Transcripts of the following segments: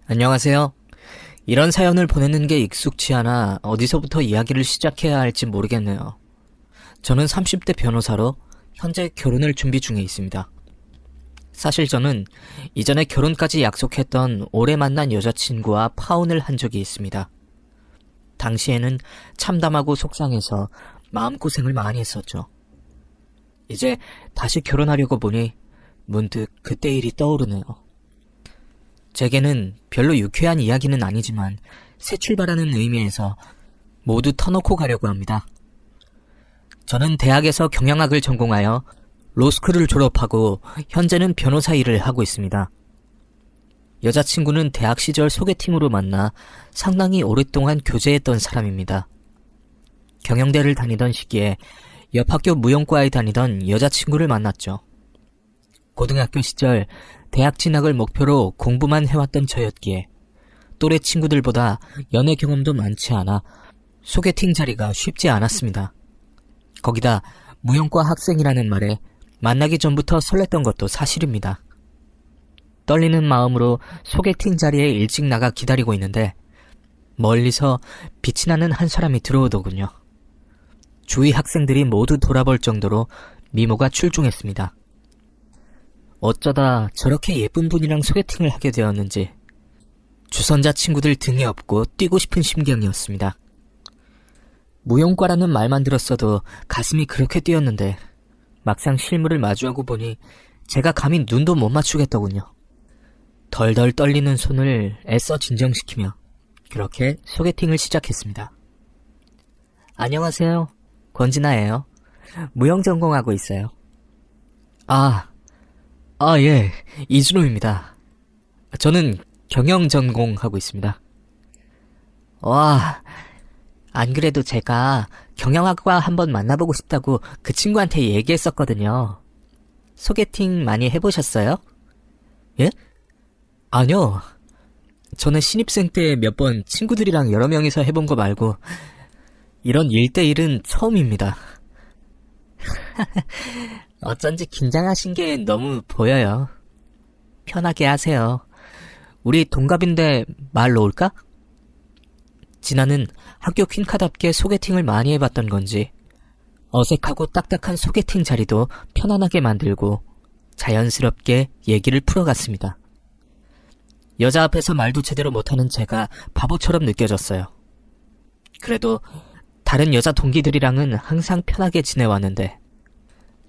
안녕하세요. 이런 사연을 보내는 게 익숙치 않아 어디서부터 이야기를 시작해야 할지 모르겠네요. 저는 30대 변호사로 현재 결혼을 준비 중에 있습니다. 사실 저는 이전에 결혼까지 약속했던 오래 만난 여자친구와 파혼을 한 적이 있습니다. 당시에는 참담하고 속상해서 마음고생을 많이 했었죠. 이제 다시 결혼하려고 보니 문득 그때 일이 떠오르네요. 제게는 별로 유쾌한 이야기는 아니지만 새 출발하는 의미에서 모두 터놓고 가려고 합니다. 저는 대학에서 경영학을 전공하여 로스쿨을 졸업하고 현재는 변호사 일을 하고 있습니다. 여자친구는 대학 시절 소개팅으로 만나 상당히 오랫동안 교제했던 사람입니다. 경영대를 다니던 시기에 옆 학교 무용과에 다니던 여자친구를 만났죠. 고등학교 시절 대학 진학을 목표로 공부만 해왔던 저였기에 또래 친구들보다 연애 경험도 많지 않아 소개팅 자리가 쉽지 않았습니다. 거기다 무용과 학생이라는 말에 만나기 전부터 설렜던 것도 사실입니다. 떨리는 마음으로 소개팅 자리에 일찍 나가 기다리고 있는데 멀리서 빛이 나는 한 사람이 들어오더군요. 주위 학생들이 모두 돌아볼 정도로 미모가 출중했습니다. 어쩌다 저렇게 예쁜 분이랑 소개팅을 하게 되었는지 주선자 친구들 등에 업고 뛰고 싶은 심경이었습니다. 무용과라는 말만 들었어도 가슴이 그렇게 뛰었는데 막상 실물을 마주하고 보니 제가 감히 눈도 못 맞추겠더군요. 덜덜 떨리는 손을 애써 진정시키며 그렇게 소개팅을 시작했습니다. 안녕하세요. 권진아예요. 무용 전공하고 있어요. 예. 이준호입니다. 저는 경영 전공하고 있습니다. 와, 안 그래도 제가 경영학과 한번 만나보고 싶다고 그 친구한테 얘기했었거든요. 소개팅 많이 해보셨어요? 예? 아니요. 저는 신입생 때 몇 번 친구들이랑 여러 명이서 해본 거 말고 이런 1대1은 처음입니다. 어쩐지 긴장하신 게 너무 보여요. 편하게 하세요. 우리 동갑인데 말 놓을까? 진아는 학교 퀸카답게 소개팅을 많이 해봤던 건지 어색하고 딱딱한 소개팅 자리도 편안하게 만들고 자연스럽게 얘기를 풀어갔습니다. 여자 앞에서 말도 제대로 못하는 제가 바보처럼 느껴졌어요. 그래도 다른 여자 동기들이랑은 항상 편하게 지내왔는데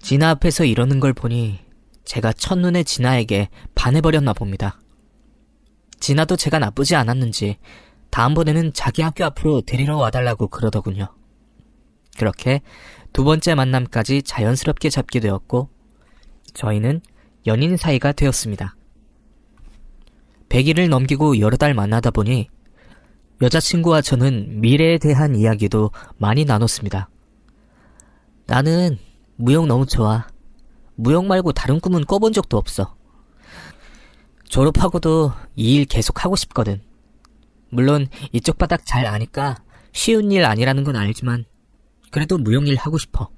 진아 앞에서 이러는 걸 보니 제가 첫눈에 진아에게 반해버렸나 봅니다. 진아도 제가 나쁘지 않았는지 다음번에는 자기 학교 앞으로 데리러 와달라고 그러더군요. 그렇게 두 번째 만남까지 자연스럽게 잡게 되었고 저희는 연인 사이가 되었습니다. 100일을 넘기고 여러 달 만나다 보니 여자친구와 저는 미래에 대한 이야기도 많이 나눴습니다. 나는 무용 너무 좋아. 무용 말고 다른 꿈은 꿔본 적도 없어. 졸업하고도 이 일 계속 하고 싶거든. 물론 이쪽 바닥 잘 아니까 쉬운 일 아니라는 건 알지만 그래도 무용일 하고 싶어.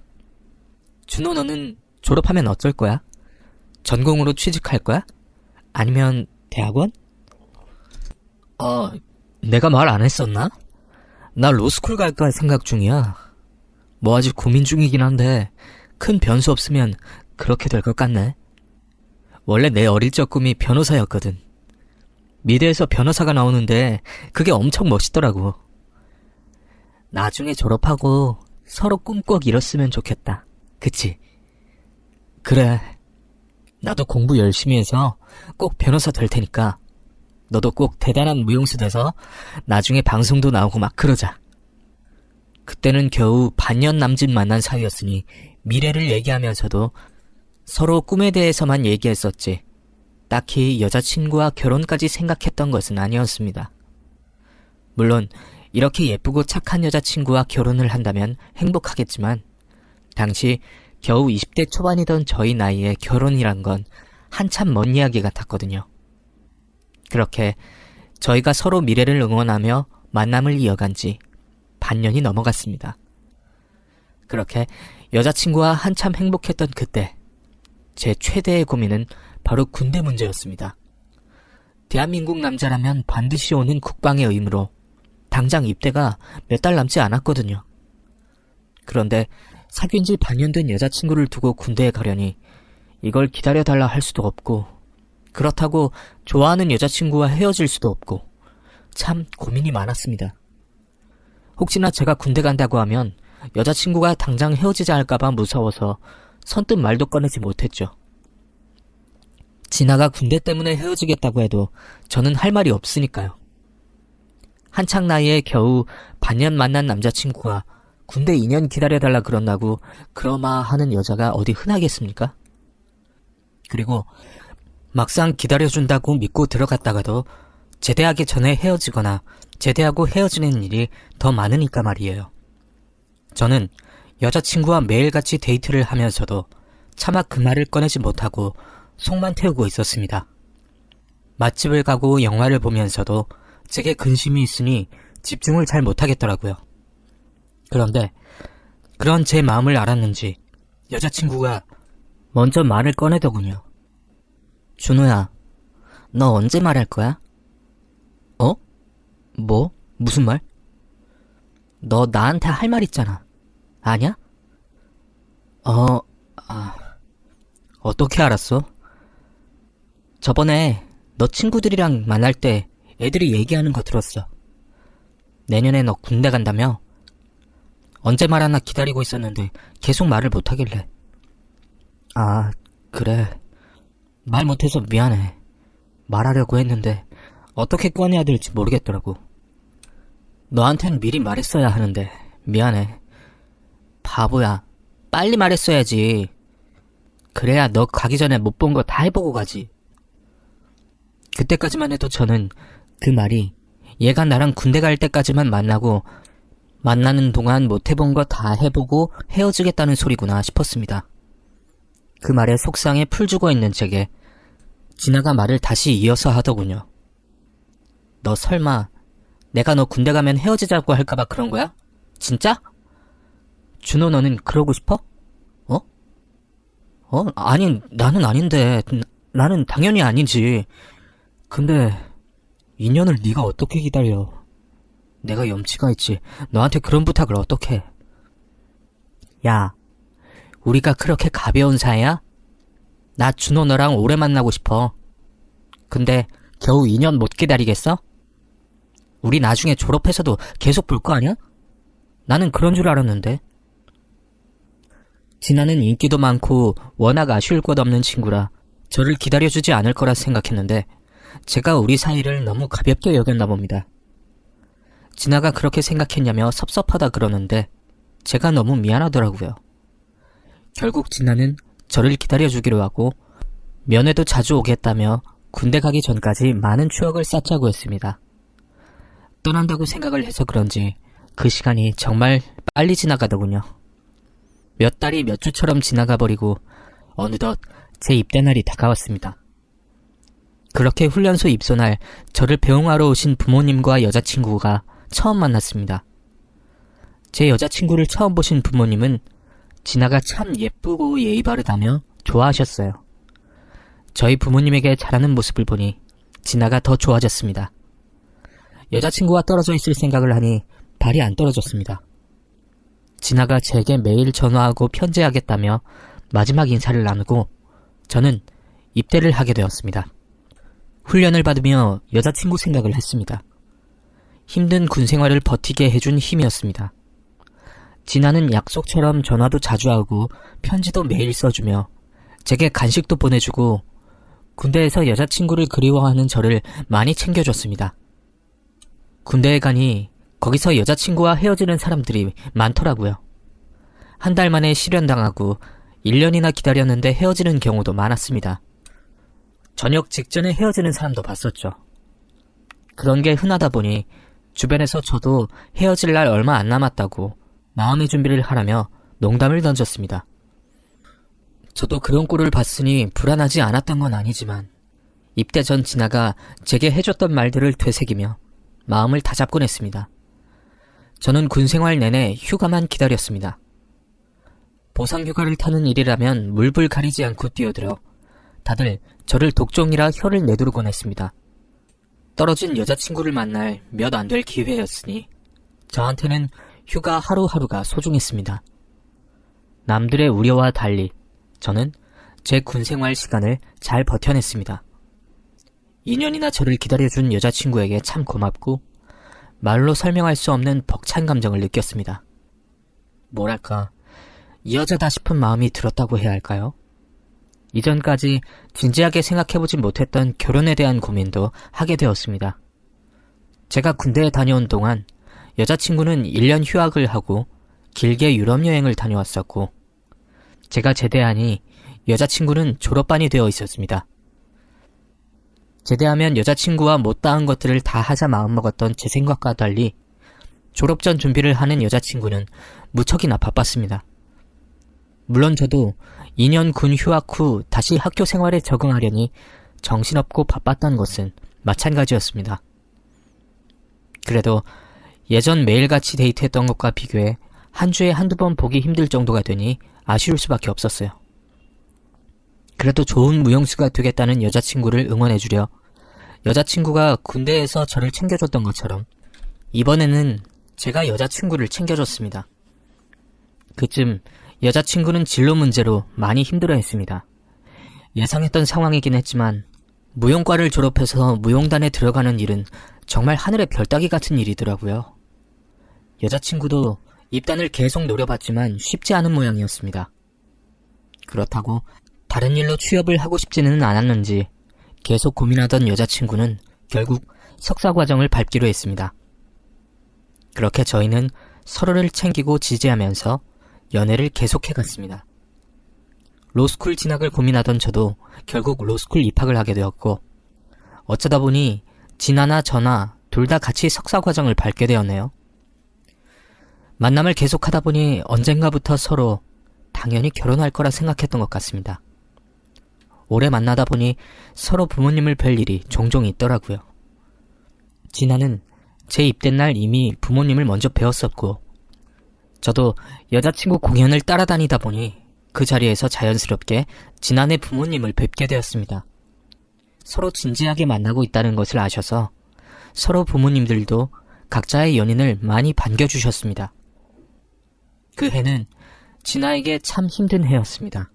준호, 너는 졸업하면 어쩔 거야? 전공으로 취직할 거야? 아니면 대학원? 내가 말 안 했었나? 나 로스쿨 갈까 생각 중이야. 뭐 아직 고민 중이긴 한데 큰 변수 없으면 그렇게 될 것 같네. 원래 내 어릴 적 꿈이 변호사였거든. 미대에서 변호사가 나오는데 그게 엄청 멋있더라고. 나중에 졸업하고 서로 꿈 꼭 이뤘으면 좋겠다. 그치? 그래. 나도 공부 열심히 해서 꼭 변호사 될 테니까 너도 꼭 대단한 무용수 돼서 나중에 방송도 나오고 막 그러자. 그때는 겨우 반년 남짓 만난 사이였으니 미래를 얘기하면서도 서로 꿈에 대해서만 얘기했었지 딱히 여자친구와 결혼까지 생각했던 것은 아니었습니다. 물론 이렇게 예쁘고 착한 여자친구와 결혼을 한다면 행복하겠지만 당시 겨우 20대 초반이던 저희 나이에 결혼이란 건 한참 먼 이야기 같았거든요. 그렇게 저희가 서로 미래를 응원하며 만남을 이어간 지 반년이 넘어갔습니다. 그렇게 여자친구와 한참 행복했던 그때 제 최대의 고민은 바로 군대 문제였습니다. 대한민국 남자라면 반드시 오는 국방의 의무로 당장 입대가 몇 달 남지 않았거든요. 그런데 사귄 지 반년 된 여자친구를 두고 군대에 가려니 이걸 기다려달라 할 수도 없고, 그렇다고 좋아하는 여자친구와 헤어질 수도 없고, 참 고민이 많았습니다. 혹시나 제가 군대 간다고 하면 여자친구가 당장 헤어지자 할까봐 무서워서 선뜻 말도 꺼내지 못했죠. 진아가 군대 때문에 헤어지겠다고 해도 저는 할 말이 없으니까요. 한창 나이에 겨우 반년 만난 남자친구가 군대 2년 기다려달라 그런다고 그러마하는 여자가 어디 흔하겠습니까? 그리고 막상 기다려준다고 믿고 들어갔다가도 제대하기 전에 헤어지거나 제대하고 헤어지는 일이 더 많으니까 말이에요. 저는 여자친구와 매일같이 데이트를 하면서도 차마 그 말을 꺼내지 못하고 속만 태우고 있었습니다. 맛집을 가고 영화를 보면서도 제게 근심이 있으니 집중을 잘 못하겠더라고요. 그런데 그런 제 마음을 알았는지 여자친구가 먼저 말을 꺼내더군요. 준호야, 너 언제 말할 거야? 어? 뭐? 무슨 말? 너 나한테 할 말 있잖아. 아냐? 어떻게 알았어? 저번에 너 친구들이랑 만날 때 애들이 얘기하는 거 들었어. 내년에 너 군대 간다며? 언제 말하나 기다리고 있었는데 계속 말을 못하길래. 아, 그래. 말 못해서 미안해. 말하려고 했는데 어떻게 꺼내야 될지 모르겠더라고. 너한텐 미리 말했어야 하는데 미안해. 바보야. 빨리 말했어야지. 그래야 너 가기 전에 못 본 거 다 해보고 가지. 그때까지만 해도 저는 그 말이 얘가 나랑 군대 갈 때까지만 만나고 만나는 동안 못 해본 거 다 해보고 헤어지겠다는 소리구나 싶었습니다. 그 말에 속상해 풀 죽어 있는 제게 진아가 말을 다시 이어서 하더군요. 너 설마 내가 너 군대 가면 헤어지자고 할까봐 그런 거야? 진짜? 준호, 너는 그러고 싶어? 아니, 나는 아닌데. 나는 당연히 아니지. 근데 2년을 네가 어떻게 기다려. 내가 염치가 있지. 너한테 그런 부탁을 어떻게 해. 야, 우리가 그렇게 가벼운 사이야? 나 준호 너랑 오래 만나고 싶어. 근데 겨우 2년 못 기다리겠어? 우리 나중에 졸업해서도 계속 볼 거 아니야? 나는 그런 줄 알았는데. 진아는 인기도 많고 워낙 아쉬울 것 없는 친구라 저를 기다려주지 않을 거라 생각했는데 제가 우리 사이를 너무 가볍게 여겼나 봅니다. 진아가 그렇게 생각했냐며 섭섭하다 그러는데 제가 너무 미안하더라고요. 결국 진아는 저를 기다려주기로 하고 면회도 자주 오겠다며 군대 가기 전까지 많은 추억을 쌓자고 했습니다. 떠난다고 생각을 해서 그런지 그 시간이 정말 빨리 지나가더군요. 몇 달이 몇 주처럼 지나가버리고 어느덧 제 입대날이 다가왔습니다. 그렇게 훈련소 입소날 저를 배웅하러 오신 부모님과 여자친구가 처음 만났습니다. 제 여자친구를 처음 보신 부모님은 진아가 참 예쁘고 예의 바르다며 좋아하셨어요. 저희 부모님에게 잘하는 모습을 보니 진아가 더 좋아졌습니다. 여자친구와 떨어져 있을 생각을 하니 발이 안 떨어졌습니다. 진아가 제게 매일 전화하고 편지하겠다며 마지막 인사를 나누고 저는 입대를 하게 되었습니다. 훈련을 받으며 여자친구 생각을 했습니다. 힘든 군 생활을 버티게 해준 힘이었습니다. 진아는 약속처럼 전화도 자주 하고 편지도 매일 써주며 제게 간식도 보내주고 군대에서 여자친구를 그리워하는 저를 많이 챙겨줬습니다. 군대에 가니 거기서 여자친구와 헤어지는 사람들이 많더라고요. 한 달 만에 실연당하고 1년이나 기다렸는데 헤어지는 경우도 많았습니다. 전역 직전에 헤어지는 사람도 봤었죠. 그런 게 흔하다 보니 주변에서 저도 헤어질 날 얼마 안 남았다고 마음의 준비를 하라며 농담을 던졌습니다. 저도 그런 꼴을 봤으니 불안하지 않았던 건 아니지만 입대 전 진아가 제게 해줬던 말들을 되새기며 마음을 다잡곤 했습니다. 저는 군생활 내내 휴가만 기다렸습니다. 보상휴가를 타는 일이라면 물불 가리지 않고 뛰어들어 다들 저를 독종이라 혀를 내두르곤 했습니다. 떨어진 여자친구를 만날 몇 안 될 기회였으니 저한테는 휴가 하루하루가 소중했습니다. 남들의 우려와 달리 저는 제 군생활 시간을 잘 버텨냈습니다. 2년이나 저를 기다려준 여자친구에게 참 고맙고 말로 설명할 수 없는 벅찬 감정을 느꼈습니다. 뭐랄까, 이 여자다 싶은 마음이 들었다고 해야 할까요? 이전까지 진지하게 생각해보지 못했던 결혼에 대한 고민도 하게 되었습니다. 제가 군대에 다녀온 동안 여자친구는 1년 휴학을 하고 길게 유럽 여행을 다녀왔었고, 제가 제대하니 여자친구는 졸업반이 되어 있었습니다. 제대하면 여자친구와 못다한 것들을 다 하자 마음먹었던 제 생각과 달리 졸업 전 준비를 하는 여자친구는 무척이나 바빴습니다. 물론 저도 2년 군 휴학 후 다시 학교 생활에 적응하려니 정신없고 바빴던 것은 마찬가지였습니다. 그래도 예전 매일같이 데이트했던 것과 비교해 한 주에 한두 번 보기 힘들 정도가 되니 아쉬울 수밖에 없었어요. 그래도 좋은 무용수가 되겠다는 여자친구를 응원해주려 여자친구가 군대에서 저를 챙겨줬던 것처럼 이번에는 제가 여자친구를 챙겨줬습니다. 그쯤 여자친구는 진로 문제로 많이 힘들어했습니다. 예상했던 상황이긴 했지만 무용과를 졸업해서 무용단에 들어가는 일은 정말 하늘의 별따기 같은 일이더라고요. 여자친구도 입단을 계속 노려봤지만 쉽지 않은 모양이었습니다. 그렇다고 다른 일로 취업을 하고 싶지는 않았는지 계속 고민하던 여자친구는 결국 석사 과정을 밟기로 했습니다. 그렇게 저희는 서로를 챙기고 지지하면서 연애를 계속해갔습니다. 로스쿨 진학을 고민하던 저도 결국 로스쿨 입학을 하게 되었고, 어쩌다 보니 진아나 저나 둘 다 같이 석사 과정을 밟게 되었네요. 만남을 계속하다 보니 언젠가부터 서로 당연히 결혼할 거라 생각했던 것 같습니다. 오래 만나다 보니 서로 부모님을 뵐 일이 종종 있더라고요. 진아는 제 입된 날 이미 부모님을 먼저 뵈었었고, 저도 여자친구 공연을 따라다니다 보니 그 자리에서 자연스럽게 진아네 부모님을 뵙게 되었습니다. 서로 진지하게 만나고 있다는 것을 아셔서 서로 부모님들도 각자의 연인을 많이 반겨주셨습니다. 그 해는 진아에게 참 힘든 해였습니다.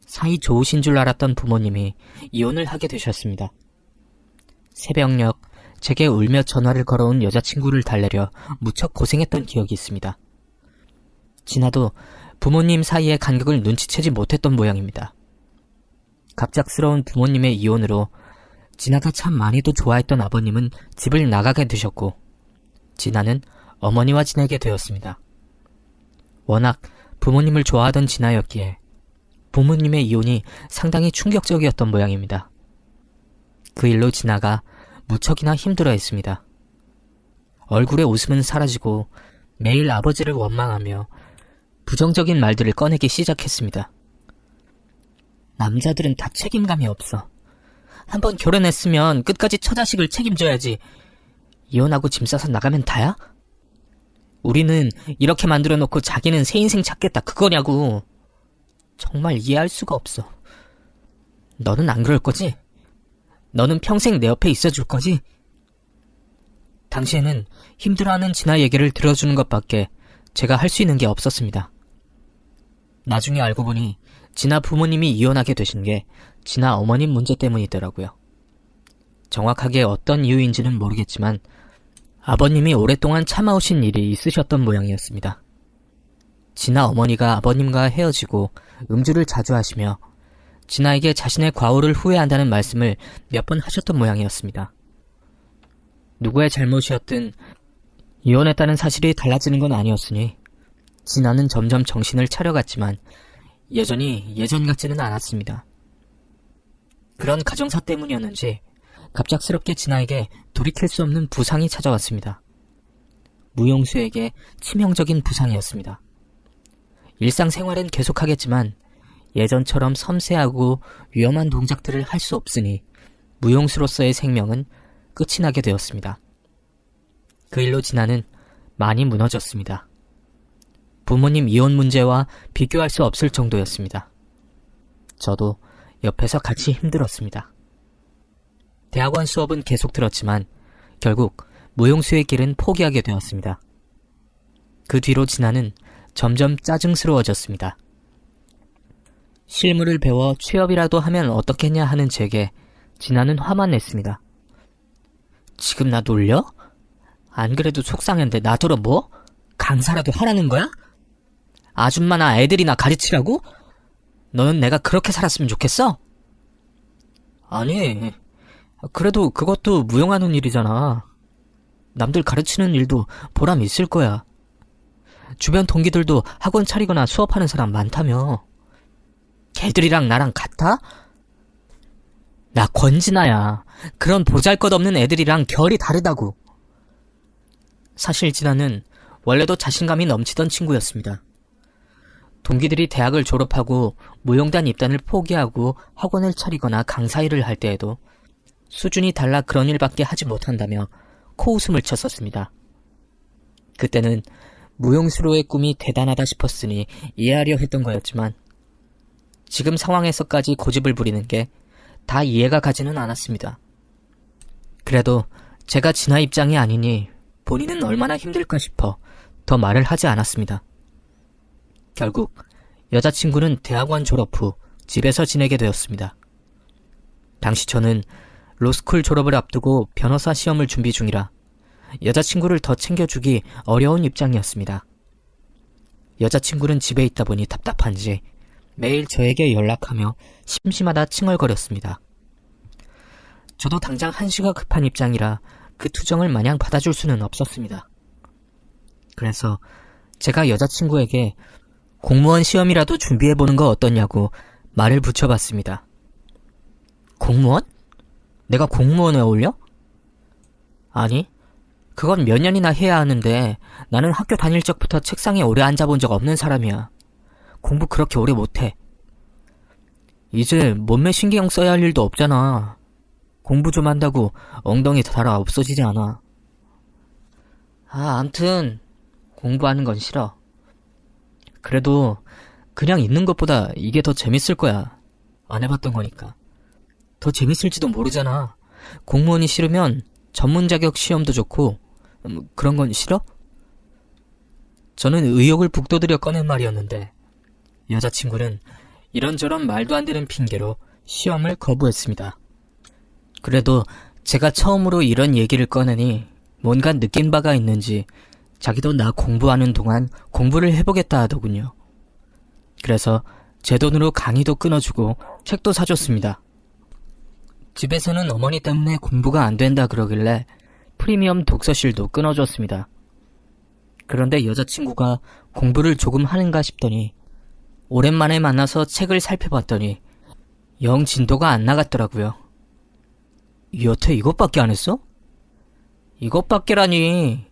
사이 좋으신 줄 알았던 부모님이 이혼을 하게 되셨습니다. 새벽녘 제게 울며 전화를 걸어온 여자친구를 달래려 무척 고생했던 기억이 있습니다. 진아도 부모님 사이의 간격을 눈치채지 못했던 모양입니다. 갑작스러운 부모님의 이혼으로 진아가 참 많이도 좋아했던 아버님은 집을 나가게 되셨고, 진아는 어머니와 지내게 되었습니다. 워낙 부모님을 좋아하던 진아였기에 부모님의 이혼이 상당히 충격적이었던 모양입니다. 그 일로 진아가 무척이나 힘들어했습니다. 얼굴에 웃음은 사라지고 매일 아버지를 원망하며 부정적인 말들을 꺼내기 시작했습니다. 남자들은 다 책임감이 없어. 한번 결혼했으면 끝까지 처자식을 책임져야지. 이혼하고 짐 싸서 나가면 다야? 우리는 이렇게 만들어 놓고 자기는 새 인생 찾겠다 그거냐고. 정말 이해할 수가 없어. 너는 안 그럴 거지? 너는 평생 내 옆에 있어줄 거지? 당시에는 힘들어하는 진아 얘기를 들어주는 것밖에 제가 할 수 있는 게 없었습니다. 나중에 알고 보니 진아 부모님이 이혼하게 되신 게 진아 어머님 문제 때문이더라고요. 정확하게 어떤 이유인지는 모르겠지만 아버님이 오랫동안 참아오신 일이 있으셨던 모양이었습니다. 진아 어머니가 아버님과 헤어지고 음주를 자주 하시며 진아에게 자신의 과오를 후회한다는 말씀을 몇 번 하셨던 모양이었습니다. 누구의 잘못이었든 이혼했다는 사실이 달라지는 건 아니었으니 진아는 점점 정신을 차려갔지만 여전히 예전 같지는 않았습니다. 그런 가정사 때문이었는지 갑작스럽게 진아에게 돌이킬 수 없는 부상이 찾아왔습니다. 무용수에게 치명적인 부상이었습니다. 일상생활은 계속하겠지만 예전처럼 섬세하고 위험한 동작들을 할 수 없으니 무용수로서의 생명은 끝이 나게 되었습니다. 그 일로 진아는 많이 무너졌습니다. 부모님 이혼 문제와 비교할 수 없을 정도였습니다. 저도 옆에서 같이 힘들었습니다. 대학원 수업은 계속 들었지만 결국 무용수의 길은 포기하게 되었습니다. 그 뒤로 진아는 점점 짜증스러워졌습니다. 실무를 배워 취업이라도 하면 어떻겠냐 하는 제게 진아는 화만 냈습니다. 지금 나 놀려? 안 그래도 속상했는데 나더러 뭐? 강사라도 하라는 거야? 아줌마나 애들이나 가르치라고? 너는 내가 그렇게 살았으면 좋겠어? 아니, 그래도 그것도 무용하는 일이잖아. 남들 가르치는 일도 보람 있을 거야. 주변 동기들도 학원 차리거나 수업하는 사람 많다며. 걔들이랑 나랑 같아? 나 권진아야. 그런 보잘것없는 애들이랑 결이 다르다고. 사실 진아는 원래도 자신감이 넘치던 친구였습니다. 동기들이 대학을 졸업하고 무용단 입단을 포기하고 학원을 차리거나 강사 일을 할 때에도 수준이 달라 그런 일밖에 하지 못한다며 코웃음을 쳤었습니다. 그때는 무용수로의 꿈이 대단하다 싶었으니 이해하려 했던 거였지만 지금 상황에서까지 고집을 부리는 게 다 이해가 가지는 않았습니다. 그래도 제가 진아 입장이 아니니 본인은 얼마나 힘들까 싶어 더 말을 하지 않았습니다. 결국 여자친구는 대학원 졸업 후 집에서 지내게 되었습니다. 당시 저는 로스쿨 졸업을 앞두고 변호사 시험을 준비 중이라 여자친구를 더 챙겨주기 어려운 입장이었습니다. 여자친구는 집에 있다 보니 답답한지 매일 저에게 연락하며 심심하다 칭얼거렸습니다. 저도 당장 한시가 급한 입장이라 그 투정을 마냥 받아줄 수는 없었습니다. 그래서 제가 여자친구에게 공무원 시험이라도 준비해보는 거 어떠냐고 말을 붙여봤습니다. 공무원? 내가 공무원에 어울려? 아니, 그건 몇 년이나 해야 하는데 나는 학교 다닐 적부터 책상에 오래 앉아본 적 없는 사람이야. 공부 그렇게 오래 못해. 이제 몸매 신경 써야 할 일도 없잖아. 공부 좀 한다고 엉덩이 달아 없어지지 않아. 암튼 공부하는 건 싫어. 그래도 그냥 있는 것보다 이게 더 재밌을 거야. 안 해봤던 거니까. 더 재밌을지도 모르잖아. 공무원이 싫으면 전문 자격 시험도 좋고 그런 건 싫어? 저는 의욕을 북돋으려 꺼낸 말이었는데 여자친구는 이런저런 말도 안 되는 핑계로 시험을 거부했습니다. 그래도 제가 처음으로 이런 얘기를 꺼내니 뭔가 느낀 바가 있는지 자기도 나 공부하는 동안 공부를 해보겠다 하더군요. 그래서 제 돈으로 강의도 끊어주고 책도 사줬습니다. 집에서는 어머니 때문에 공부가 안 된다 그러길래 프리미엄 독서실도 끊어줬습니다. 그런데 여자친구가 공부를 조금 하는가 싶더니 오랜만에 만나서 책을 살펴봤더니 영 진도가 안 나갔더라고요. 여태 이것밖에 안 했어? 이것밖에라니.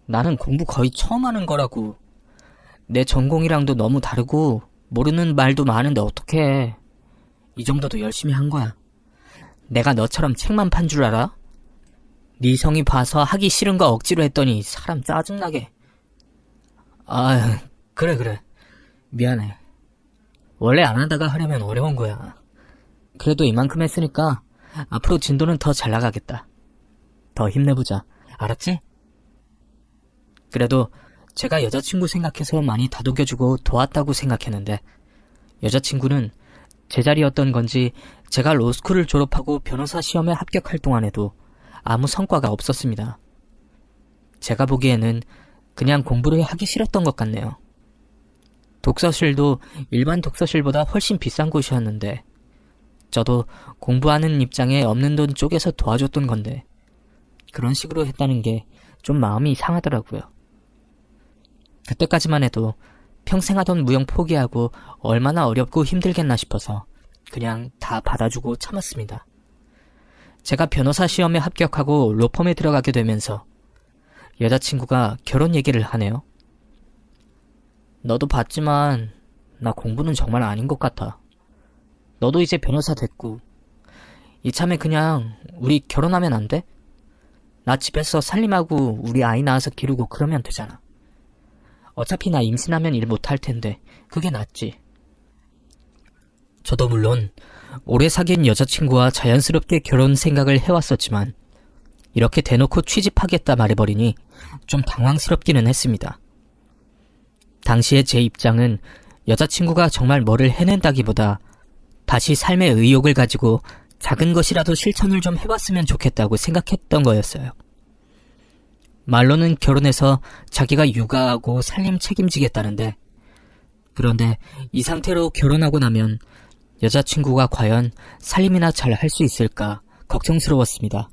나는 공부 거의 처음 하는 거라고. 내 전공이랑도 너무 다르고 모르는 말도 많은데 어떡해. 이 정도도 열심히 한 거야. 내가 너처럼 책만 판 줄 알아? 네 성이 봐서 하기 싫은 거 억지로 했더니 사람 짜증나게. 그래. 미안해. 원래 안 하다가 하려면 어려운 거야. 그래도 이만큼 했으니까 앞으로 진도는 더 잘 나가겠다. 더 힘내보자. 알았지? 그래도 제가 여자친구 생각해서 많이 다독여주고 도왔다고 생각했는데 여자친구는 제자리였던 건지 제가 로스쿨을 졸업하고 변호사 시험에 합격할 동안에도 아무 성과가 없었습니다. 제가 보기에는 그냥 공부를 하기 싫었던 것 같네요. 독서실도 일반 독서실보다 훨씬 비싼 곳이었는데 저도 공부하는 입장에 없는 돈 쪼개서 도와줬던 건데 그런 식으로 했다는 게 좀 마음이 상하더라고요. 그때까지만 해도 평생 하던 무용 포기하고 얼마나 어렵고 힘들겠나 싶어서 그냥 다 받아주고 참았습니다. 제가 변호사 시험에 합격하고 로펌에 들어가게 되면서 여자친구가 결혼 얘기를 하네요. 너도 봤지만 나 공부는 정말 아닌 것 같아. 너도 이제 변호사 됐고 이참에 그냥 우리 결혼하면 안 돼? 나 집에서 살림하고 우리 아이 낳아서 기르고 그러면 되잖아. 어차피 나 임신하면 일 못할 텐데 그게 낫지. 저도 물론 오래 사귄 여자친구와 자연스럽게 결혼 생각을 해왔었지만 이렇게 대놓고 취직하겠다 말해버리니 좀 당황스럽기는 했습니다. 당시에 제 입장은 여자친구가 정말 뭐를 해낸다기보다 다시 삶의 의욕을 가지고 작은 것이라도 실천을 좀 해봤으면 좋겠다고 생각했던 거였어요. 말로는 결혼해서 자기가 육아하고 살림 책임지겠다는데, 그런데 이 상태로 결혼하고 나면 여자친구가 과연 살림이나 잘 할 수 있을까 걱정스러웠습니다.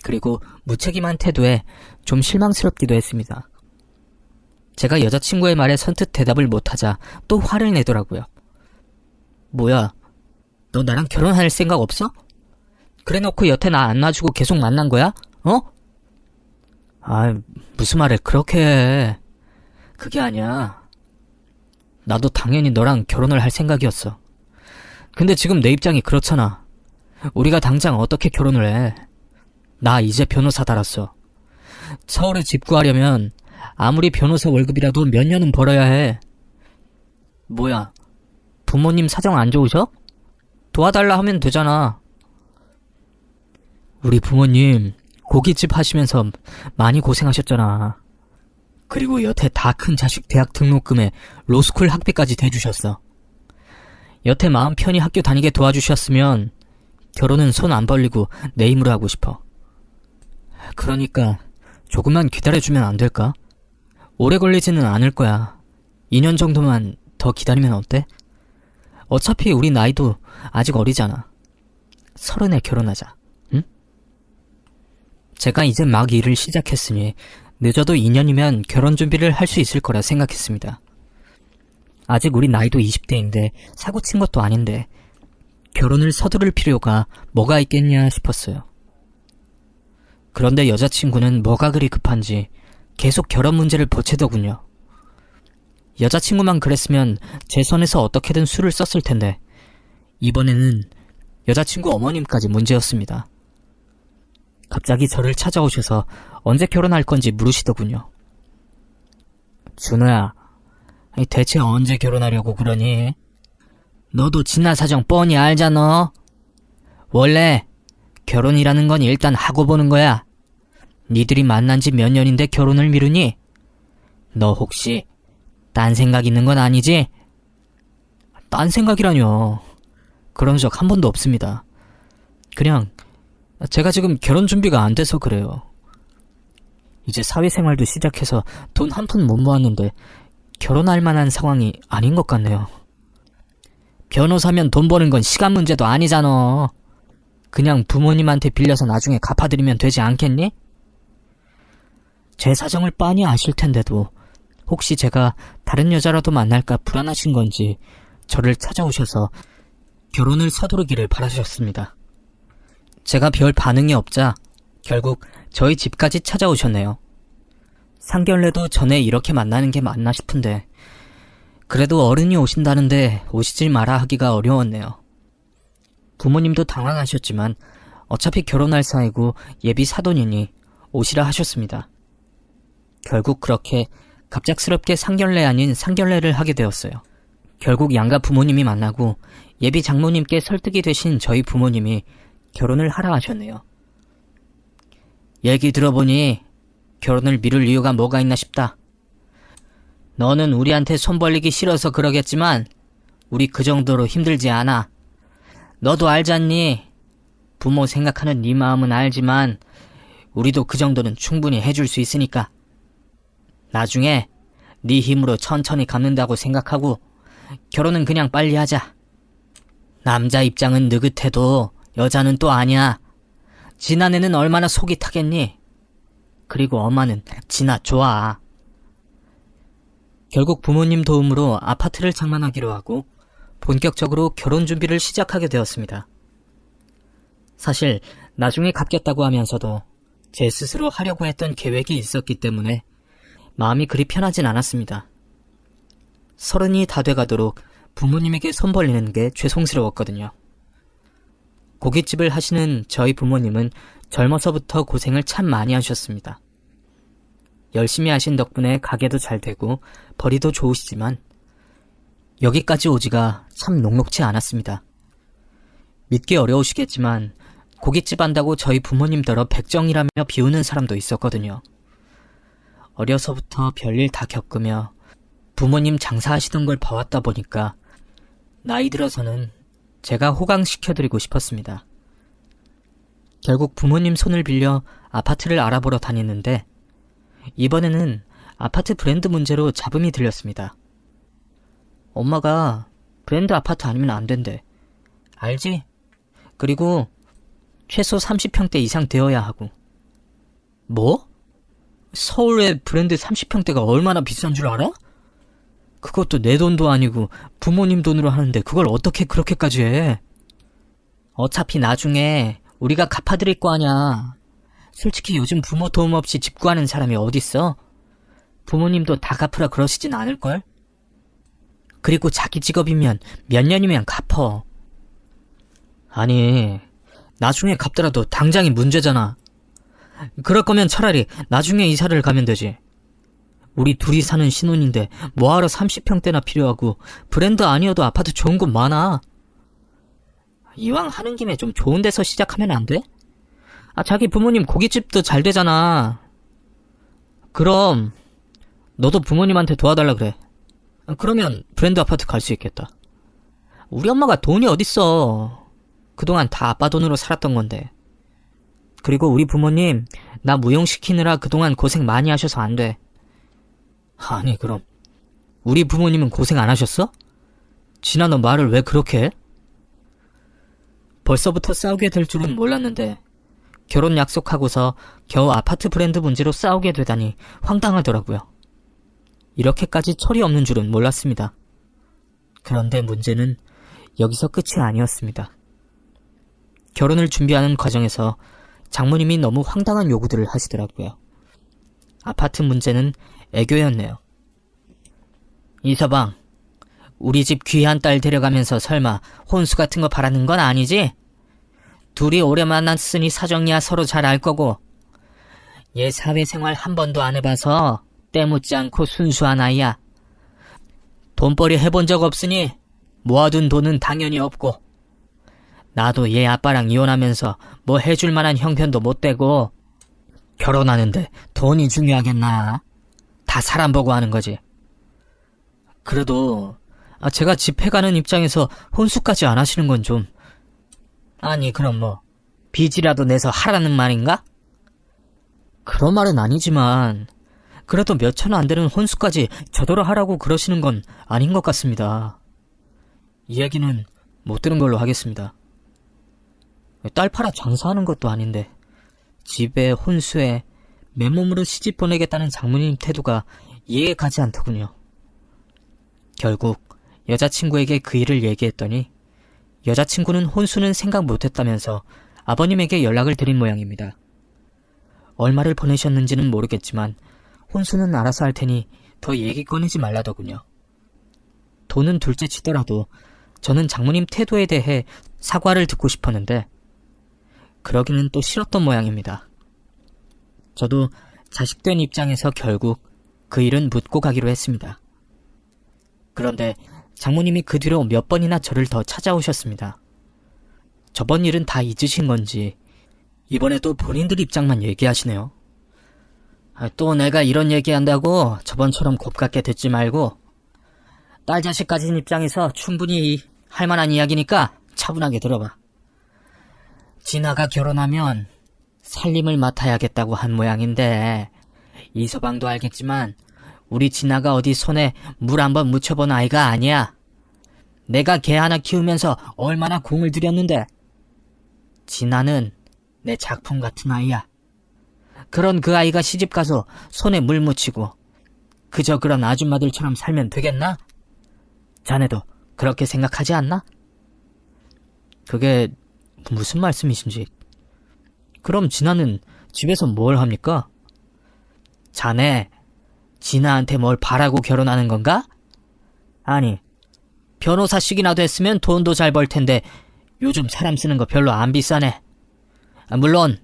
그리고 무책임한 태도에 좀 실망스럽기도 했습니다. 제가 여자친구의 말에 선뜻 대답을 못하자 또 화를 내더라고요. 뭐야, 너 나랑 결혼할 생각 없어? 그래놓고 여태 나 안 놔주고 계속 만난 거야? 어? 아, 무슨 말을 그렇게 해. 그게 아니야. 나도 당연히 너랑 결혼을 할 생각이었어. 근데 지금 내 입장이 그렇잖아. 우리가 당장 어떻게 결혼을 해. 나 이제 변호사 달았어. 서울에 집 구하려면 아무리 변호사 월급이라도 몇 년은 벌어야 해. 뭐야, 부모님 사정 안 좋으셔? 도와달라 하면 되잖아. 우리 부모님 고깃집 하시면서 많이 고생하셨잖아. 그리고 여태 다 큰 자식 대학 등록금에 로스쿨 학비까지 대주셨어. 여태 마음 편히 학교 다니게 도와주셨으면 결혼은 손 안 벌리고 내 힘으로 하고 싶어. 그러니까 조금만 기다려주면 안 될까? 오래 걸리지는 않을 거야. 2년 정도만 더 기다리면 어때? 어차피 우리 나이도 아직 어리잖아. 30에 결혼하자. 응? 제가 이제 막 일을 시작했으니 늦어도 2년이면 결혼 준비를 할 수 있을 거라 생각했습니다. 아직 우리 나이도 20대인데 사고 친 것도 아닌데 결혼을 서두를 필요가 뭐가 있겠냐 싶었어요. 그런데 여자친구는 뭐가 그리 급한지 계속 결혼 문제를 보채더군요. 여자친구만 그랬으면 제 손에서 어떻게든 수를 썼을 텐데 이번에는 여자친구 어머님까지 문제였습니다. 갑자기 저를 찾아오셔서 언제 결혼할 건지 물으시더군요. 준호야, 대체 언제 결혼하려고 그러니? 너도 진아 사정 뻔히 알잖아. 원래 결혼이라는 건 일단 하고 보는 거야. 니들이 만난 지 몇 년인데 결혼을 미루니? 너 혹시 딴 생각 있는 건 아니지? 딴 생각이라뇨. 그런 적 한 번도 없습니다. 그냥 제가 지금 결혼 준비가 안 돼서 그래요. 이제 사회생활도 시작해서 돈 한 푼 못 모았는데 결혼할 만한 상황이 아닌 것 같네요. 변호사면 돈 버는 건 시간 문제도 아니잖아. 그냥 부모님한테 빌려서 나중에 갚아드리면 되지 않겠니? 제 사정을 빤히 아실 텐데도 혹시 제가 다른 여자라도 만날까 불안하신 건지 저를 찾아오셔서 결혼을 서두르기를 바라셨습니다. 제가 별 반응이 없자 결국 저희 집까지 찾아오셨네요. 상견례도 전에 이렇게 만나는 게 맞나 싶은데 그래도 어른이 오신다는데 오시지 마라 하기가 어려웠네요. 부모님도 당황하셨지만 어차피 결혼할 사이고 예비 사돈이니 오시라 하셨습니다. 결국 그렇게 갑작스럽게 상견례 아닌 상견례를 하게 되었어요. 결국 양가 부모님이 만나고 예비 장모님께 설득이 되신 저희 부모님이 결혼을 하라 하셨네요. 얘기 들어보니 결혼을 미룰 이유가 뭐가 있나 싶다. 너는 우리한테 손 벌리기 싫어서 그러겠지만 우리 그 정도로 힘들지 않아. 너도 알잖니? 부모 생각하는 네 마음은 알지만 우리도 그 정도는 충분히 해줄 수 있으니까. 나중에 네 힘으로 천천히 갚는다고 생각하고 결혼은 그냥 빨리 하자. 남자 입장은 느긋해도 여자는 또 아니야. 진아네는 얼마나 속이 타겠니? 그리고 엄마는 진아 좋아. 결국 부모님 도움으로 아파트를 장만하기로 하고 본격적으로 결혼 준비를 시작하게 되었습니다. 사실 나중에 갚겠다고 하면서도 제 스스로 하려고 했던 계획이 있었기 때문에 마음이 그리 편하진 않았습니다. 30이 다 돼가도록 부모님에게 손 벌리는 게 죄송스러웠거든요. 고깃집을 하시는 저희 부모님은 젊어서부터 고생을 참 많이 하셨습니다. 열심히 하신 덕분에 가게도 잘 되고 벌이도 좋으시지만 여기까지 오지가 참 녹록치 않았습니다. 믿기 어려우시겠지만 고깃집 한다고 저희 부모님더러 백정이라며 비우는 사람도 있었거든요. 어려서부터 별일 다 겪으며 부모님 장사하시던 걸 봐왔다 보니까 나이 들어서는 제가 호강시켜드리고 싶었습니다. 결국 부모님 손을 빌려 아파트를 알아보러 다녔는데 이번에는 아파트 브랜드 문제로 잡음이 들렸습니다. 엄마가 브랜드 아파트 아니면 안 된대. 알지? 그리고 최소 30평대 이상 되어야 하고. 뭐? 서울의 브랜드 30평대가 얼마나 비싼 줄 알아? 그것도 내 돈도 아니고 부모님 돈으로 하는데 그걸 어떻게 그렇게까지 해? 어차피 나중에 우리가 갚아드릴 거 아냐. 솔직히 요즘 부모 도움 없이 집 구하는 사람이 어딨어? 부모님도 다 갚으라 그러시진 않을걸? 그리고 자기 직업이면 몇 년이면 갚어. 아니, 나중에 갚더라도 당장이 문제잖아. 그럴 거면 차라리 나중에 이사를 가면 되지. 우리 둘이 사는 신혼인데 뭐하러 30평대나 필요하고 브랜드 아니어도 아파트 좋은 곳 많아. 이왕 하는 김에 좀 좋은 데서 시작하면 안 돼? 자기 부모님 고깃집도 잘 되잖아. 그럼 너도 부모님한테 도와달라 그래. 그러면 브랜드 아파트 갈 수 있겠다. 우리 엄마가 돈이 어딨어. 그동안 다 아빠 돈으로 살았던 건데. 그리고 우리 부모님 나 무용시키느라 그동안 고생 많이 하셔서 안 돼. 아니 그럼 우리 부모님은 고생 안 하셨어? 진아 너 말을 왜 그렇게 해? 벌써부터 싸우게 될 줄은 몰랐는데 결혼 약속하고서 겨우 아파트 브랜드 문제로 싸우게 되다니 황당하더라고요. 이렇게까지 철이 없는 줄은 몰랐습니다. 그런데 문제는 여기서 끝이 아니었습니다. 결혼을 준비하는 과정에서 장모님이 너무 황당한 요구들을 하시더라고요. 아파트 문제는 애교였네요. 이서방, 우리 집 귀한 딸 데려가면서 설마 혼수 같은 거 바라는 건 아니지? 둘이 오래 만났으니 사정이야 서로 잘 알 거고 얘 사회생활 한 번도 안 해봐서 때묻지 않고 순수한 아이야. 돈벌이 해본 적 없으니 모아둔 돈은 당연히 없고 나도 얘 아빠랑 이혼하면서 뭐 해줄 만한 형편도 못 되고 결혼하는데 돈이 중요하겠나? 다 사람 보고 하는 거지. 그래도 제가 집해가는 입장에서 혼수까지 안 하시는 건 좀... 아니 그럼 뭐 빚이라도 내서 하라는 말인가? 그런 말은 아니지만 그래도 몇천 안 되는 혼수까지 저더러 하라고 그러시는 건 아닌 것 같습니다. 이 얘기는 못 들은 걸로 하겠습니다. 딸 팔아 장사하는 것도 아닌데 집에 혼수에 맨몸으로 시집 보내겠다는 장모님 태도가 이해가 가지 않더군요. 결국 여자친구에게 그 일을 얘기했더니 여자친구는 혼수는 생각 못했다면서 아버님에게 연락을 드린 모양입니다. 얼마를 보내셨는지는 모르겠지만 혼수는 알아서 할 테니 더 얘기 꺼내지 말라더군요. 돈은 둘째 치더라도 저는 장모님 태도에 대해 사과를 듣고 싶었는데 그러기는 또 싫었던 모양입니다. 저도 자식된 입장에서 결국 그 일은 묻고 가기로 했습니다. 그런데 장모님이 그 뒤로 몇 번이나 저를 더 찾아오셨습니다. 저번 일은 다 잊으신 건지 이번에 또 본인들 입장만 얘기하시네요. 또 내가 이런 얘기한다고 저번처럼 곱깝게 듣지 말고 딸 자식 가진 입장에서 충분히 할 만한 이야기니까 차분하게 들어봐. 진아가 결혼하면 살림을 맡아야겠다고 한 모양인데 이서방도 알겠지만 우리 진아가 어디 손에 물 한번 묻혀본 아이가 아니야. 내가 개 하나 키우면서 얼마나 공을 들였는데. 진아는 내 작품 같은 아이야. 그런 그 아이가 시집가서 손에 물 묻히고 그저 그런 아줌마들처럼 살면 되겠나? 자네도 그렇게 생각하지 않나? 그게 무슨 말씀이신지. 그럼 진아는 집에서 뭘 합니까? 자네 진아한테 뭘 바라고 결혼하는 건가? 아니 변호사씩이나 됐으면 돈도 잘 벌 텐데 요즘 사람 쓰는 거 별로 안 비싸네. 물론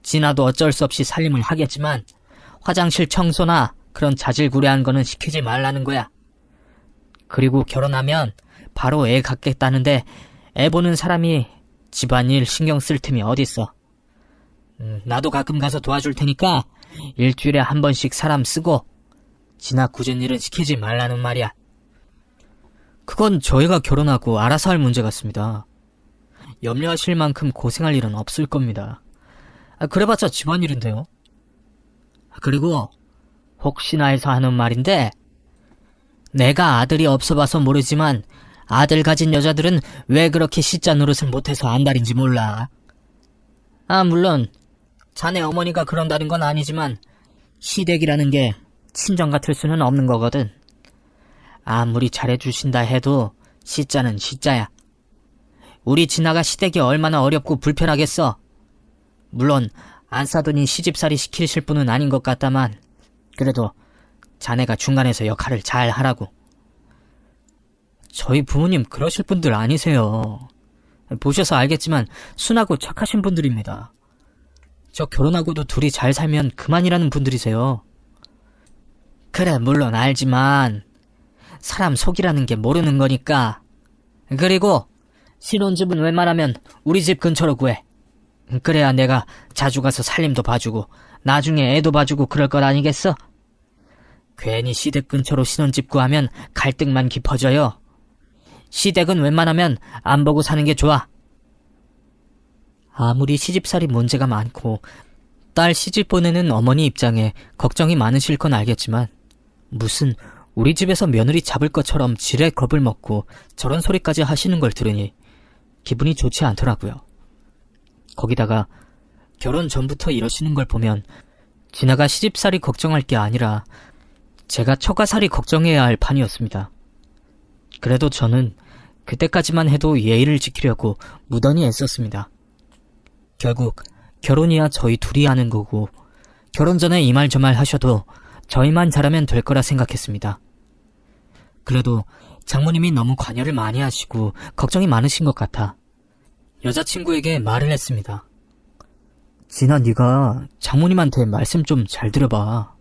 진아도 어쩔 수 없이 살림을 하겠지만 화장실 청소나 그런 자질구레한 거는 시키지 말라는 거야. 그리고 결혼하면 바로 애 갖겠다는데 애 보는 사람이 집안일 신경 쓸 틈이 어딨어. 나도 가끔 가서 도와줄 테니까 일주일에 한 번씩 사람 쓰고 지나 굳은 일은 시키지 말라는 말이야. 그건 저희가 결혼하고 알아서 할 문제 같습니다. 염려하실 만큼 고생할 일은 없을 겁니다. 그래봤자 집안일인데요. 그리고 혹시나 해서 하는 말인데, 내가 아들이 없어봐서 모르지만 아들 가진 여자들은 왜 그렇게 시자 노릇을 못해서 안달인지 몰라. 물론 자네 어머니가 그런다는 건 아니지만 시댁이라는 게 친정 같을 수는 없는 거거든. 아무리 잘해주신다 해도 시자는 시자야. 우리 진아가 시댁이 얼마나 어렵고 불편하겠어. 물론 안 싸더니 시집살이 시키실 분은 아닌 것 같다만 그래도 자네가 중간에서 역할을 잘 하라고. 저희 부모님 그러실 분들 아니세요. 보셔서 알겠지만 순하고 착하신 분들입니다. 저 결혼하고도 둘이 잘 살면 그만이라는 분들이세요. 그래, 물론 알지만 사람 속이라는 게 모르는 거니까. 그리고 신혼집은 웬만하면 우리 집 근처로 구해. 그래야 내가 자주 가서 살림도 봐주고 나중에 애도 봐주고 그럴 것 아니겠어? 괜히 시댁 근처로 신혼집 구하면 갈등만 깊어져요. 시댁은 웬만하면 안 보고 사는 게 좋아. 아무리 시집살이 문제가 많고 딸 시집 보내는 어머니 입장에 걱정이 많으실 건 알겠지만 무슨 우리 집에서 며느리 잡을 것처럼 지레 겁을 먹고 저런 소리까지 하시는 걸 들으니 기분이 좋지 않더라고요. 거기다가 결혼 전부터 이러시는 걸 보면 진아가 시집살이 걱정할 게 아니라 제가 처가살이 걱정해야 할 판이었습니다. 그래도 저는 그때까지만 해도 예의를 지키려고 무던히 애썼습니다. 결국 결혼이야 저희 둘이 하는 거고 결혼 전에 이 말 저 말 하셔도 저희만 잘하면 될 거라 생각했습니다. 그래도 장모님이 너무 관여를 많이 하시고 걱정이 많으신 것 같아 여자친구에게 말을 했습니다. 진아, 네가 장모님한테 말씀 좀 잘 들어봐.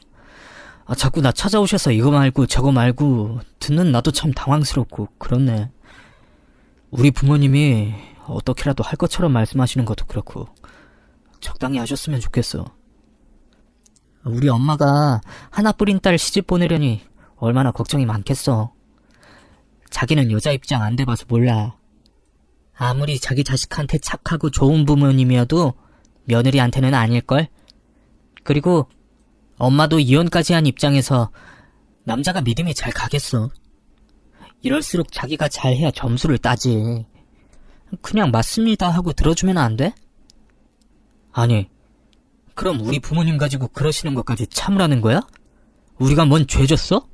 자꾸 나 찾아오셔서 이거 말고 저거 말고 듣는 나도 참 당황스럽고 그렇네. 우리 부모님이 어떻게라도 할 것처럼 말씀하시는 것도 그렇고 적당히 하셨으면 좋겠어. 우리 엄마가 하나뿐인 딸 시집 보내려니 얼마나 걱정이 많겠어. 자기는 여자 입장 안 돼봐서 몰라. 아무리 자기 자식한테 착하고 좋은 부모님이어도 며느리한테는 아닐걸? 그리고 엄마도 이혼까지 한 입장에서 남자가 믿음이 잘 가겠어. 이럴수록 자기가 잘해야 점수를 따지. 그냥 맞습니다 하고 들어주면 안 돼? 아니, 그럼 우리 부모님 가지고 그러시는 것까지 참으라는 거야? 우리가 뭔 죄 졌어?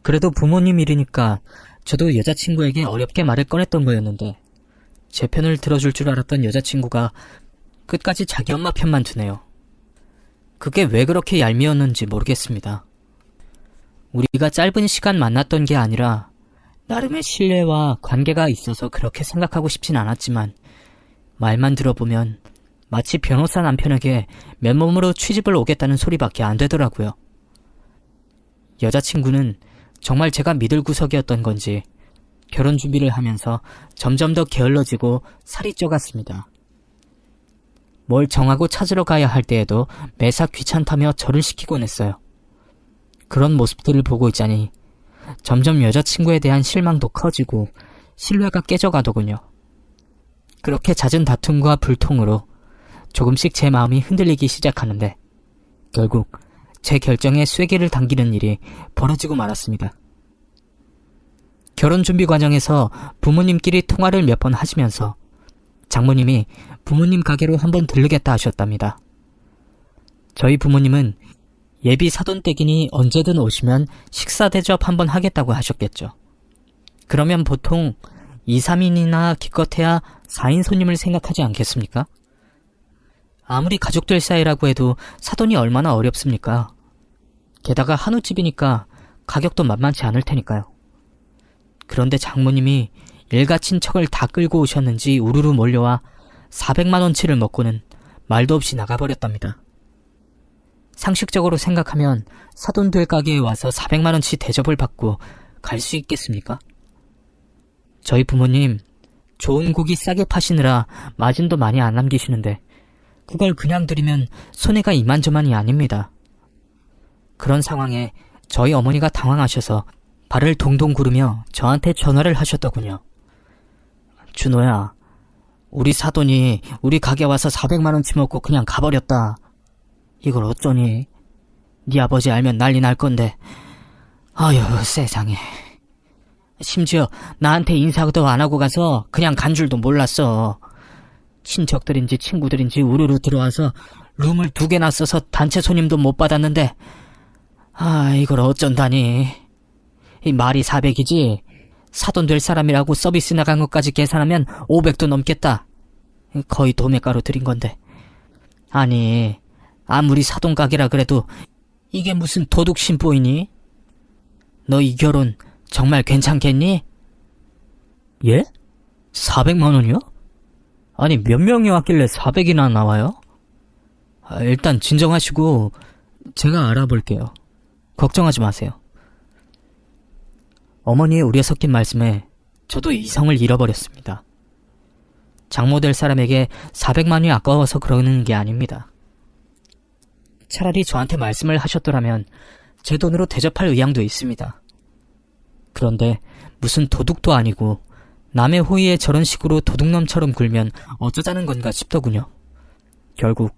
그래도 부모님 일이니까 저도 여자친구에게 어렵게 말을 꺼냈던 거였는데 제 편을 들어줄 줄 알았던 여자친구가 끝까지 자기 엄마 편만 드네요. 그게 왜 그렇게 얄미웠는지 모르겠습니다. 우리가 짧은 시간 만났던 게 아니라 나름의 신뢰와 관계가 있어서 그렇게 생각하고 싶진 않았지만 말만 들어보면 마치 변호사 남편에게 맨몸으로 취집을 오겠다는 소리밖에 안 되더라고요. 여자친구는 정말 제가 믿을 구석이었던 건지 결혼 준비를 하면서 점점 더 게을러지고 살이 쪄갔습니다. 뭘 정하고 찾으러 가야 할 때에도 매사 귀찮다며 절을 시키곤 했어요. 그런 모습들을 보고 있자니 점점 여자친구에 대한 실망도 커지고 신뢰가 깨져가더군요. 그렇게 잦은 다툼과 불통으로 조금씩 제 마음이 흔들리기 시작하는데 결국 제 결정에 쐐기를 당기는 일이 벌어지고 말았습니다. 결혼 준비 과정에서 부모님끼리 통화를 몇 번 하시면서 장모님이 부모님 가게로 한번 들르겠다 하셨답니다. 저희 부모님은 예비 사돈댁이니 언제든 오시면 식사 대접 한번 하겠다고 하셨겠죠. 그러면 보통 2, 3인이나 기껏해야 4인 손님을 생각하지 않겠습니까? 아무리 가족들 사이라고 해도 사돈이 얼마나 어렵습니까? 게다가 한우집이니까 가격도 만만치 않을 테니까요. 그런데 장모님이 일가 친척을 다 끌고 오셨는지 우르르 몰려와 400만원치를 먹고는 말도 없이 나가버렸답니다. 상식적으로 생각하면 사돈들 가게에 와서 400만원치 대접을 받고 갈 수 있겠습니까? 저희 부모님 좋은 고기 싸게 파시느라 마진도 많이 안 남기시는데 그걸 그냥 드리면 손해가 이만저만이 아닙니다. 그런 상황에 저희 어머니가 당황하셔서 발을 동동 구르며 저한테 전화를 하셨더군요. 준호야, 우리 사돈이 우리 가게 와서 400만원치 먹고 그냥 가버렸다. 이걸 어쩌니? 네 아버지 알면 난리 날 건데. 아휴, 세상에. 심지어 나한테 인사도 안 하고 가서 그냥 간 줄도 몰랐어. 친척들인지 친구들인지 우르르 들어와서 룸을 2개나 써서 단체 손님도 못 받았는데, 이걸 어쩐다니. 이 말이 400이지 사돈 될 사람이라고 서비스 나간 것까지 계산하면 500도 넘겠다. 거의 도매가로 드린 건데. 아니, 아무리 사돈 가게라 그래도 이게 무슨 도둑 심보이니? 너 이 결혼 정말 괜찮겠니? 예? 400만원이요? 아니, 몇 명이 왔길래 400이나 나와요? 일단 진정하시고 제가 알아볼게요. 걱정하지 마세요. 어머니의 우려 섞인 말씀에 저도 이성을 잃어버렸습니다. 장모 될 사람에게 400만원이 아까워서 그러는 게 아닙니다. 차라리 저한테 말씀을 하셨더라면 제 돈으로 대접할 의향도 있습니다. 그런데 무슨 도둑도 아니고 남의 호의에 저런 식으로 도둑놈처럼 굴면 어쩌자는 건가 싶더군요. 결국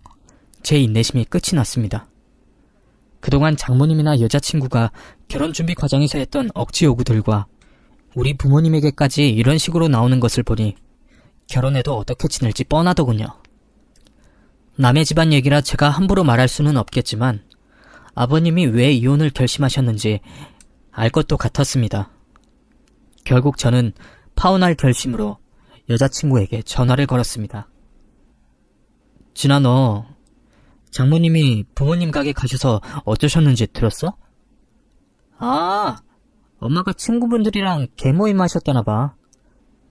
제 인내심이 끝이 났습니다. 그동안 장모님이나 여자친구가 결혼준비 과정에서 했던 억지 요구들과 우리 부모님에게까지 이런 식으로 나오는 것을 보니 결혼해도 어떻게 지낼지 뻔하더군요. 남의 집안 얘기라 제가 함부로 말할 수는 없겠지만 아버님이 왜 이혼을 결심하셨는지 알 것도 같았습니다. 결국 저는 파혼할 결심으로 여자친구에게 전화를 걸었습니다. 진아, 너 장모님이 부모님 가게 가셔서 어쩌셨는지 들었어? 엄마가 친구분들이랑 개모임 하셨다나봐.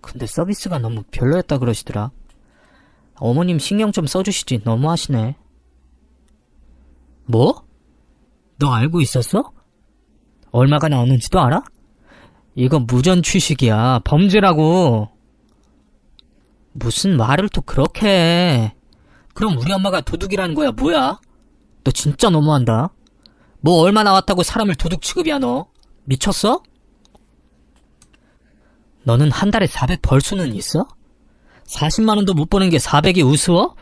근데 서비스가 너무 별로였다 그러시더라. 어머님 신경 좀 써주시지. 너무하시네. 뭐? 너 알고 있었어? 얼마가 나오는지도 알아? 이거 무전 취식이야. 범죄라고. 무슨 말을 또 그렇게 해. 그럼 우리 엄마가 도둑이라는 거야 뭐야? 너 진짜 너무한다. 뭐 얼마 나왔다고 사람을 도둑 취급이야 너? 미쳤어? 너는 한 달에 400 벌 수는 있어? 40만원도 못 버는 게 400이 우스워?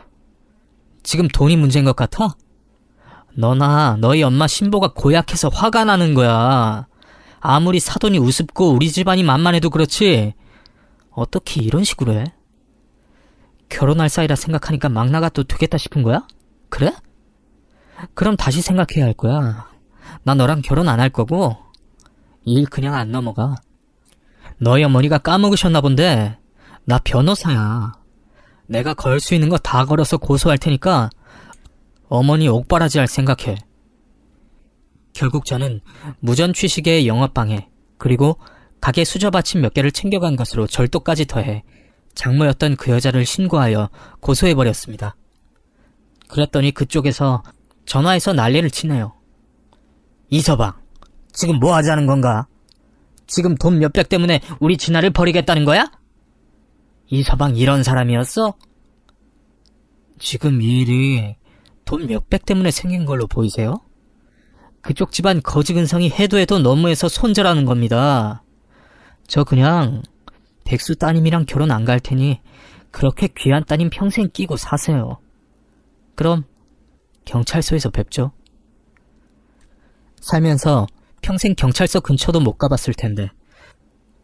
지금 돈이 문제인 것 같아? 너나 너희 엄마 신보가 고약해서 화가 나는 거야. 아무리 사돈이 우습고 우리 집안이 만만해도 그렇지 어떻게 이런 식으로 해? 결혼할 사이라 생각하니까 막 나가도 되겠다 싶은 거야? 그래? 그럼 다시 생각해야 할 거야. 나 너랑 결혼 안 할 거고 일 그냥 안 넘어가. 너희 어머니가 까먹으셨나 본데 나 변호사야. 내가 걸 수 있는 거 다 걸어서 고소할 테니까 어머니 옥바라지 할 생각해. 결국 저는 무전 취식의 영업방해 그리고 가게 수저받침 몇 개를 챙겨간 것으로 절도까지 더해 장모였던 그 여자를 신고하여 고소해버렸습니다. 그랬더니 그쪽에서 전화해서 난리를 치네요. 이서방, 지금 뭐 하자는 건가? 지금 돈 몇백 때문에 우리 진아를 버리겠다는 거야? 이서방 이런 사람이었어? 지금 이 일이 돈 몇백 때문에 생긴 걸로 보이세요? 그쪽 집안 거지근성이 해도 해도 너무해서 손절하는 겁니다. 저 그냥 백수 따님이랑 결혼 안 갈 테니 그렇게 귀한 따님 평생 끼고 사세요. 그럼 경찰서에서 뵙죠. 살면서 평생 경찰서 근처도 못 가봤을 텐데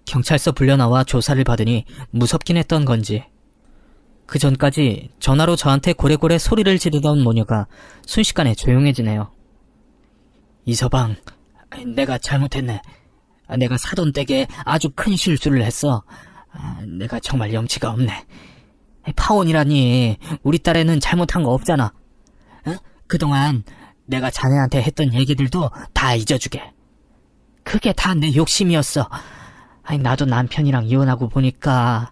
경찰서 불려나와 조사를 받으니 무섭긴 했던 건지 그 전까지 전화로 저한테 고래고래 소리를 지르던 모녀가 순식간에 조용해지네요. 이서방, 내가 잘못했네. 내가 사돈 댁에 아주 큰 실수를 했어. 내가 정말 염치가 없네. 파혼이라니 우리 딸애는 잘못한 거 없잖아. 그동안 내가 자네한테 했던 얘기들도 다 잊어주게. 그게 다 내 욕심이었어. 나도 남편이랑 이혼하고 보니까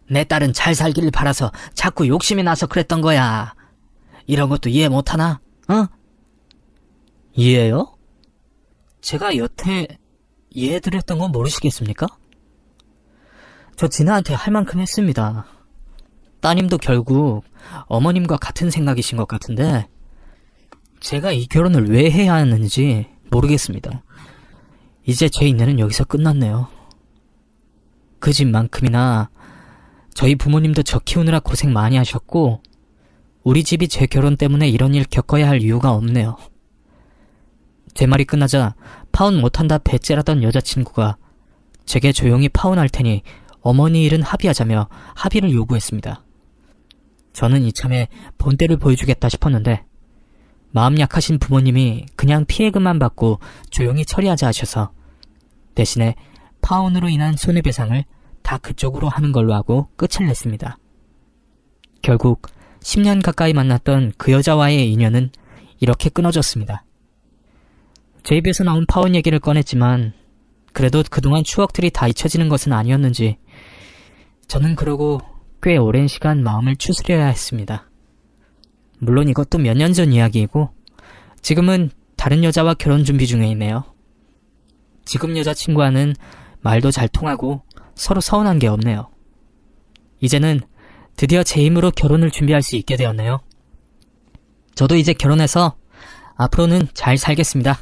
내 딸은 잘 살기를 바라서 자꾸 욕심이 나서 그랬던 거야. 이런 것도 이해 못하나? 이해요? 제가 여태 이해해드렸던 건 모르시겠습니까? 저 진아한테 할 만큼 했습니다. 따님도 결국 어머님과 같은 생각이신 것 같은데 제가 이 결혼을 왜 해야 하는지 모르겠습니다. 이제 제 인연은 여기서 끝났네요. 그 집만큼이나 저희 부모님도 저 키우느라 고생 많이 하셨고 우리 집이 제 결혼 때문에 이런 일 겪어야 할 이유가 없네요. 제 말이 끝나자 파혼 못한다 배째라던 여자친구가 제게 조용히 파혼할 테니 어머니 일은 합의하자며 합의를 요구했습니다. 저는 이참에 본때를 보여주겠다 싶었는데 마음 약하신 부모님이 그냥 피해금만 받고 조용히 처리하자 하셔서 대신에 파혼으로 인한 손해배상을 다 그쪽으로 하는 걸로 하고 끝을 냈습니다. 결국 10년 가까이 만났던 그 여자와의 인연은 이렇게 끊어졌습니다. 제 입에서 나온 파혼 얘기를 꺼냈지만 그래도 그동안 추억들이 다 잊혀지는 것은 아니었는지 저는 그러고 꽤 오랜 시간 마음을 추스려야 했습니다. 물론 이것도 몇 년 전 이야기이고 지금은 다른 여자와 결혼 준비 중에 있네요. 지금 여자친구와는 말도 잘 통하고 서로 서운한 게 없네요. 이제는 드디어 제 힘으로 결혼을 준비할 수 있게 되었네요. 저도 이제 결혼해서 앞으로는 잘 살겠습니다.